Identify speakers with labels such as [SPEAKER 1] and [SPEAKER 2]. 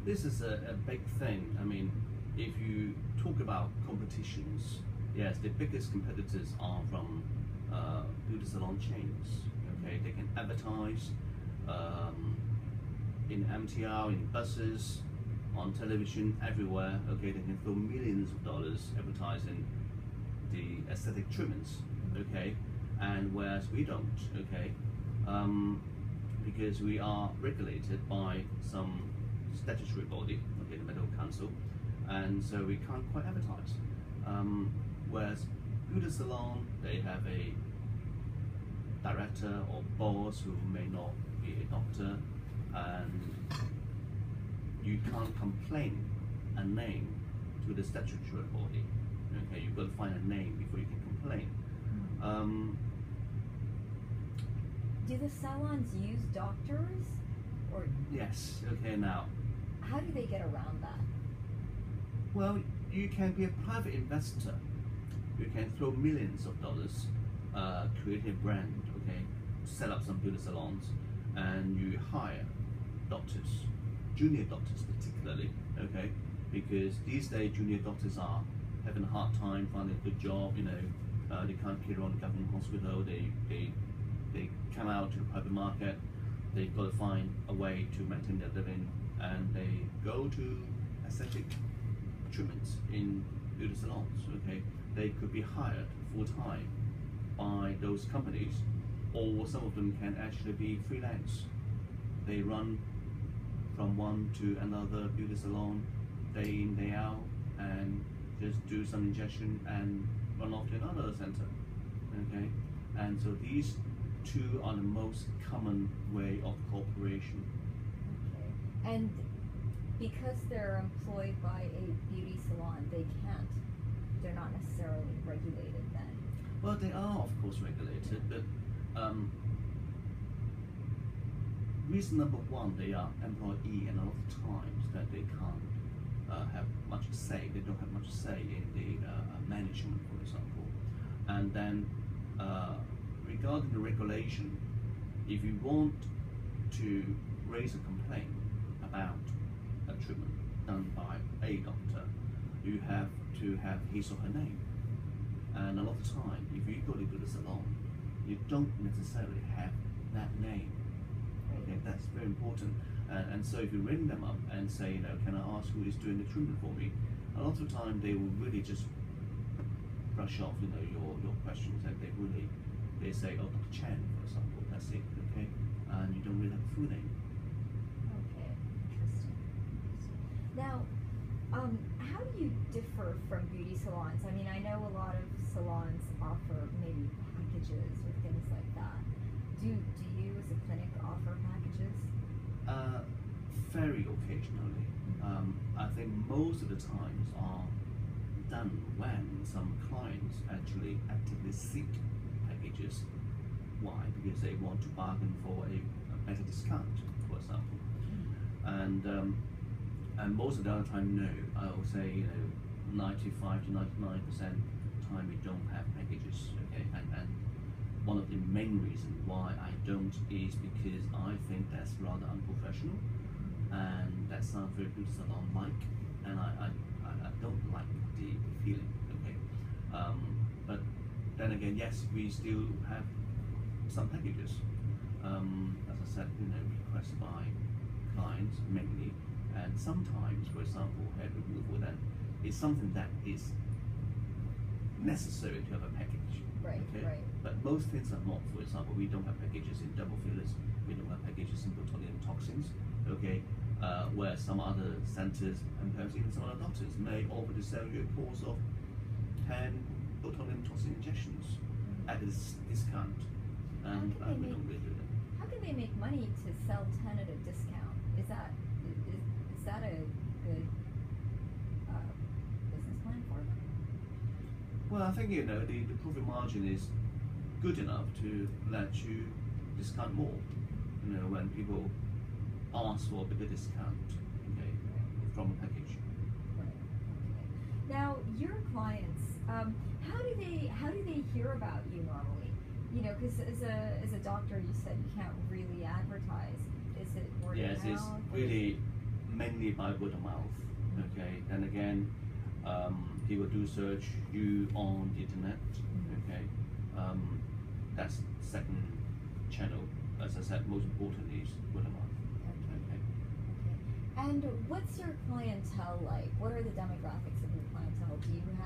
[SPEAKER 1] this is a big thing. I mean, if you talk about competitions, yes, the biggest competitors are from beauty salon chains. Okay, they can advertise in MTR, in buses, on television, everywhere. Okay, they can throw millions of dollars advertising the aesthetic treatments. Okay, and whereas we don't. Okay, because we are regulated by some statutory body, okay, the Medical Council, and so we can't quite advertise. Whereas beauty salon, they have a director or boss who may not be a doctor, and you can't complain a name to the statutory body. Okay, you've got to find a name before you can complain.
[SPEAKER 2] Do the salons use doctors, or
[SPEAKER 1] yes? Okay, now
[SPEAKER 2] how do they get around that?
[SPEAKER 1] Well, you can be a private investor. You can throw millions of dollars, create a brand, okay, set up some beauty salons, and you hire doctors, junior doctors particularly, okay, because these days junior doctors are having a hard time finding a good job. You know, they can't carry on the government hospital. They come out to the private market. They've got to find a way to maintain their living, and they go to aesthetic treatments in beauty salons. Okay, they could be hired full-time by those companies, or some of them can actually be freelance. They run from one to another beauty salon day in, day out, and just do some injection and run off to another center. Okay, and so these two are the most common way of cooperation.
[SPEAKER 2] Okay. And because they're employed by a beauty salon, they're not necessarily regulated then?
[SPEAKER 1] Well, they are of course regulated, but reason number one, they are employee, and a lot of times that they can't have much say. They don't have much say in the management, for example. And then regarding the regulation, if you want to raise a complaint about a treatment done by a doctor, you have to have his or her name. And a lot of time, if you go to the salon, you don't necessarily have that name. Okay, that's very important. And so if you ring them up and say, you know, can I ask who is doing the treatment for me? A lot of time they will really just brush off, you know, your questions, and they say, oh, Dr. Chen, for example, that's it, okay? And you don't really have a full name.
[SPEAKER 2] Okay, interesting. Now, how do you differ from beauty salons? I mean, I know a lot of salons offer maybe packages or things like that. Do you as a clinic offer packages?
[SPEAKER 1] Very occasionally. I think most of the times are done when some clients actually actively seek packages. Why? Because they want to bargain for a better discount, for example. And most of the other time, no. I would say, you know, 95 to 99% time we don't have packages. Okay, and one of the main reasons why I don't is because I think that's rather unprofessional, and that's not very good salon-like, and I don't like the feeling. Okay, but then again, yes, we still have some packages. As I said, you know, requested by clients mainly, and sometimes, for example, hair removal, then it's something that is necessary to have a package.
[SPEAKER 2] Right,
[SPEAKER 1] okay?
[SPEAKER 2] right.
[SPEAKER 1] But most things are not. For example, we don't have packages in double fillers. We don't have packages in botulinum toxins. Okay, where some other centers and perhaps even some other doctors may offer to sell you a course of 10 botulinum toxin injections at a discount, and we don't really do that.
[SPEAKER 2] How can they make money to sell 10 at a discount? Is that a good business plan for them?
[SPEAKER 1] Well, I think, you know, the profit margin is good enough to let you discount more. You know, when people ask for a bigger discount, okay, from a package.
[SPEAKER 2] Right. Okay. Now, your clients, how do they hear about you normally? You know, because as a doctor, you said you can't really advertise. Is it word of mouth?
[SPEAKER 1] Yes, it's really mainly by word of mouth. Okay, then again, he will do search you on the internet. Okay, that's second channel. As I said, most importantly is word of mouth. Okay.
[SPEAKER 2] And what's your clientele like? What are the demographics of your clientele? Do you